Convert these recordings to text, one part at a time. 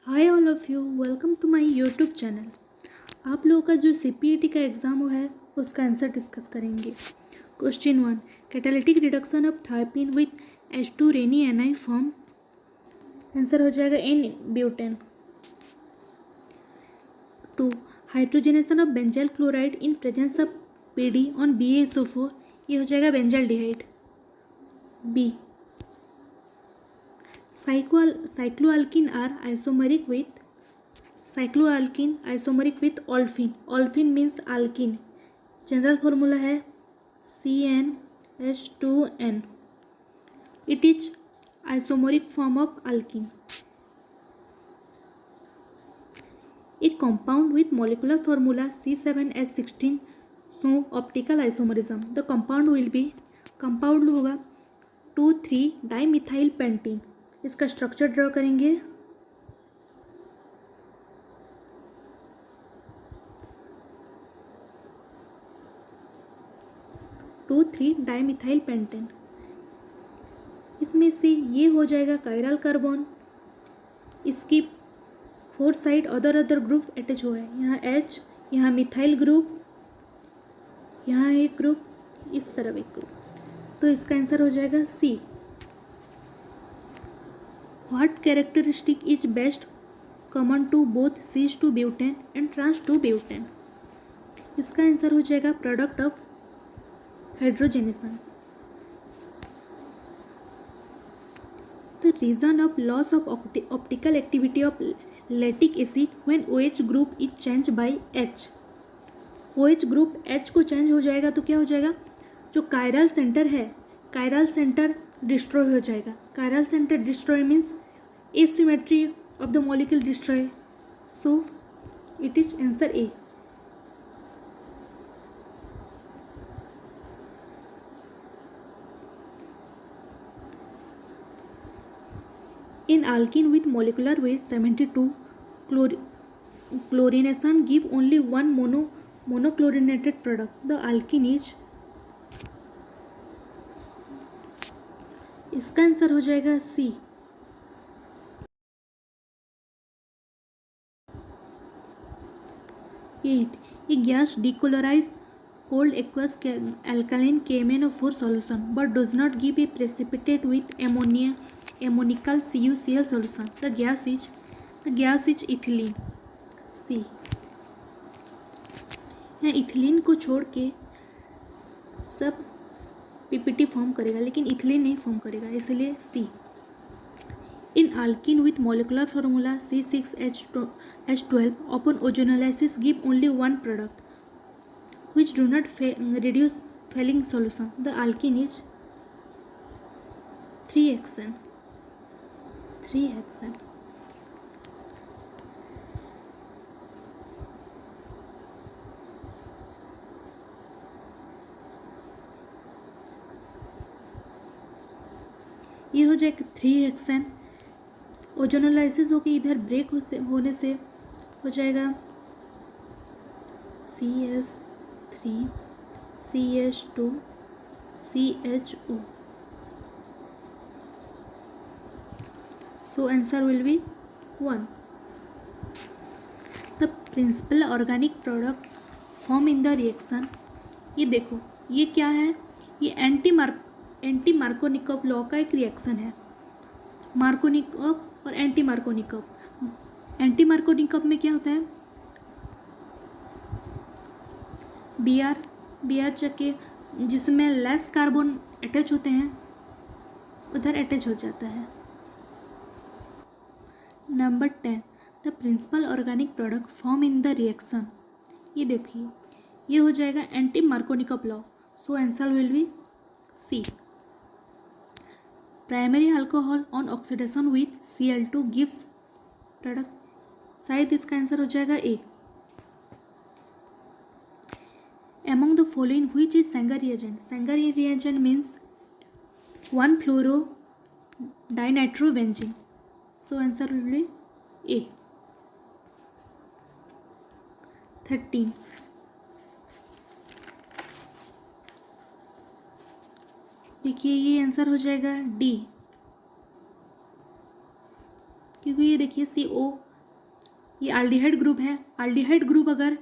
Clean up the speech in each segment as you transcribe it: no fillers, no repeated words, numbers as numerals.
Hi all of you, welcome to my YouTube channel. आप लोगों का जो सीपीईटी का एग्ज़ाम है उसका आंसर डिस्कस करेंगे। Question 1, catalytic reduction of thiophene with H2 Raney Ni form. Answer हो जाएगा n butane. 2, hydrogenation of benzyl chloride in presence of PD on BaSO4। ये हो जाएगा benzaldehyde. B, cycloalkene are isomeric with olefin. Olefin means alkene. General formula है CnH2n. It is isomeric form of alkene. A compound with molecular formula C7H16 show optical isomerism. The compound होगा 2,3-dimethyl pentene. इसका structure draw करेंगे। Two three dimethyl pentene. इसमें से ये हो जाएगा chiral carbon. इसकी 4 साइड अदर ग्रुप अटैच हुआ है। यहाँ H, यहाँ मिथाइल ग्रुप, यहाँ एक ग्रुप, इस तरफ एक ग्रुप। तो इसका आंसर हो जाएगा C। What characteristic is best common to both cis-2-butane and trans-2-butane? इसका आंसर हो जाएगा product of hydrogenation. The reason of loss of optical activity of lactic acid when OH group is changed by H. OH group H को change हो जाएगा तो क्या हो जाएगा, जो कायरल सेंटर है, कायरल सेंटर डिस्ट्रॉय हो जाएगा। Chiral centre destroy means asymmetry of the molecule destroy. So it is answer A. In alkene with molecular weight 72, chlorination give only one monochlorinated product. The alkene is, इसका answer हो जाएगा C. ये gas decolorized cold aqueous alkaline KMnO4 solution but does not give a precipitate with ammonical CuCl solution. The gas is ethylene. C. यहाँ ethylene को छोड़ के सब PPT form करेगा लेकिन इथिलीन नहीं फॉर्म करेगा, इसलिए C. In alkene with molecular formula C6H12 upon ozonolysis give only one product which do not reduce failing solution. The alkene is 3-hexane. ये हो जाएगा 3-हेक्सेन। ओजोनोलाइसिस होकर इधर ब्रेक होने से हो जाएगा CS3 CH2 CHO. So answer will be 1. The principal organic product form in the reaction. ये देखो ये क्या है, ये एंटी मार्कोनिकॉव लॉ का एक रिएक्शन है। मार्कोनिकॉव और एंटी मार्कोनिकॉव। एंटी मार्कोनिकॉव में क्या होता है, Br चके जिसमें लेस कार्बन अटैच होते हैं उधर अटैच हो जाता है। Number 10, the principal organic product form in the reaction. ये देखिए ये हो जाएगा anti Markovnikov law. So answer will be C. Primary alcohol on oxidation with Cl2 gives product, शायद इसका आंसर हो जाएगा A. Among the following which is Sanger reagent? Sanger reagent means 1-fluoro-dinitrovenzene. So answer will be A. 13. देखिए ये answer हो जाएगा D, क्योंकि ये देखिए CO ये एल्डिहाइड ग्रुप है। एल्डिहाइड ग्रुप अगर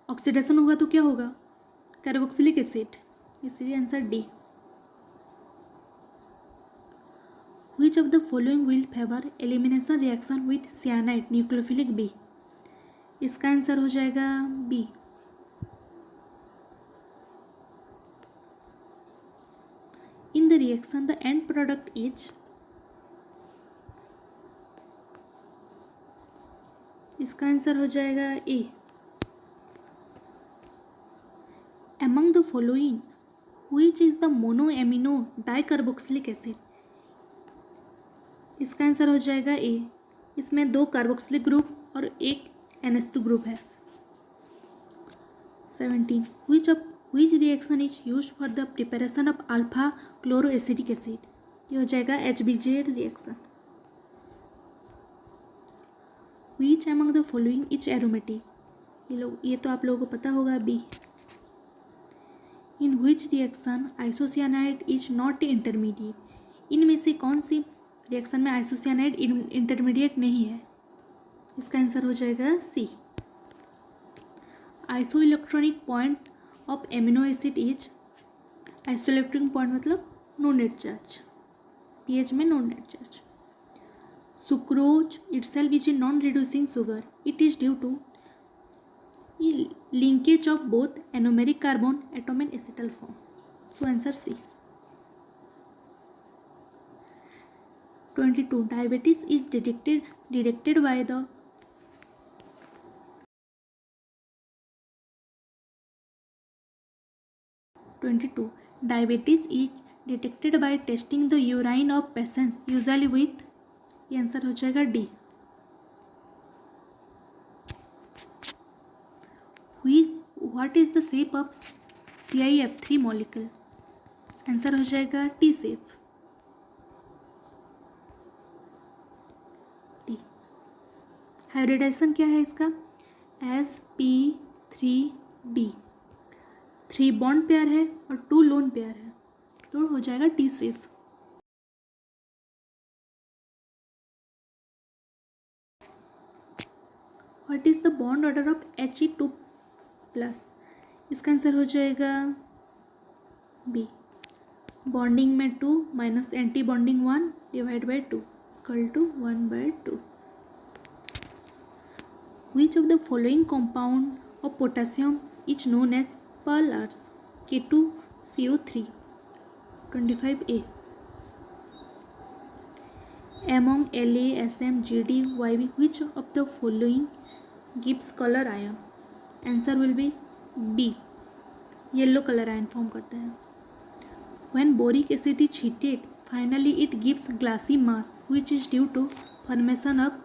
ऑक्सीडेशन होगा तो क्या होगा? कार्बोक्सिलिक एसिड, इसलिए answer D. Which of the following will favor elimination reaction with cyanide nucleophilic B? इसका आंसर हो जाएगा B. In the reaction the end product is, इसका आंसर हो जाएगा A. Among the following which is the monoamino dicarboxylic acid? इसका answer हो जाएगा ए। इसमें 2 कार्बोक्सिलिक ग्रुप और एक NH2 ग्रुप है। 17 which reaction is used for the preparation of alpha chloroacetic acid? ये हो जाएगा HBZ reaction. Which among the following is aromatic? ये तो आप लोगों को पता होगा, B. In which reaction isocyanide is not intermediate? इनमें से कौन सी रिएक्शन में आइसोसियानाइड इंटरमीडिएट नहीं है? इसका आंसर हो जाएगा c. Iso electronic point of amino acid is, iso electronic point मतलब नो नेट चार्ज, पीएच में no net charge. Sucrose itself is a non reducing sugar, it is due to linkage of both anomeric carbon atom and acetal form, so answer c. 22 diabetes is detected by the, diabetes is detected by testing the urine of patients usually with, ये answer हो जाएगा D. What is the shape of CIF3 molecule? Answer हो जाएगा T shape. Hybridisation क्या है इसका? sp3b, 3 bond pair है और 2 लोन पेयर है, तो हो जाएगा T shape. What is the bond order of He2+? इसका आंसर हो जाएगा बी। बॉन्डिंग में 2 minus anti bonding 1 divide by 2 equal to 1/2। Which of the following compound of potassium is known as pearl earth? K2CO3, 25A. Among La, Sm, Gd, Yb, which of the following gives color ion? Answer will be B. Yellow color ion form करता है। When boric acid is heated, finally it gives glassy mass, which is due to formation of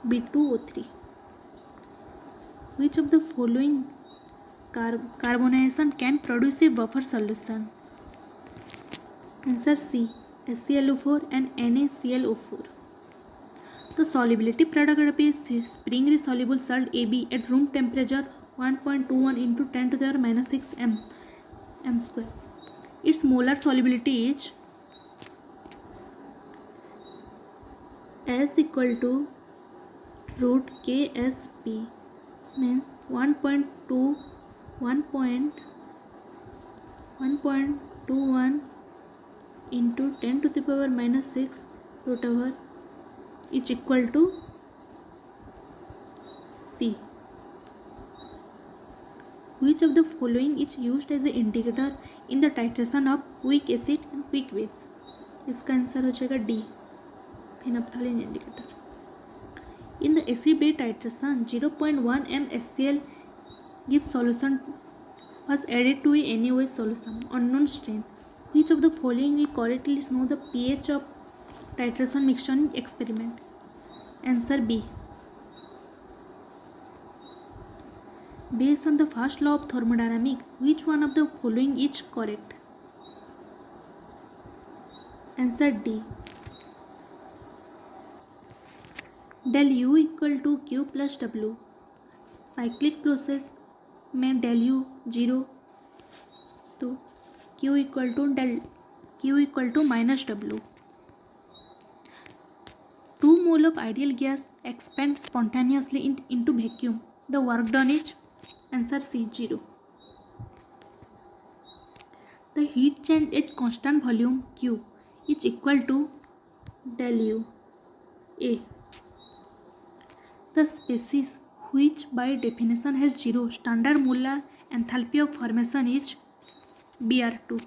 B2O3. Which of the following carbonation can produce a buffer solution? Answer C. HClO4 and NaClO4. The solubility product of a springly soluble salt AB at room temperature 1.21 into 10 to the power minus 6 m square. Its molar solubility is S equal to root KSP, means 1.21 into 10 to the power minus 6 root over is equal to C. Which of the following is used as an indicator in the titration of weak acid and weak base? इसका answer हो जाएगा D, phenolphthalein indicator. In the acid base titration, 0.1 m HCl gives solution was added to a NaOH solution unknown strength. Which of the following will correctly know the pH of titration mixture in experiment? Answer B. Based on the first law of thermodynamics, which one of the following is correct? Answer D. Del U equal to Q plus W, cyclic process में del U 0, तो Q equal to minus W। 2 mole of ideal gas expand spontaneously into vacuum. The work done is answer C 0. The heat change at constant volume Q is equal to del U A. The species which by definition has zero standard molar enthalpy of formation is Br2.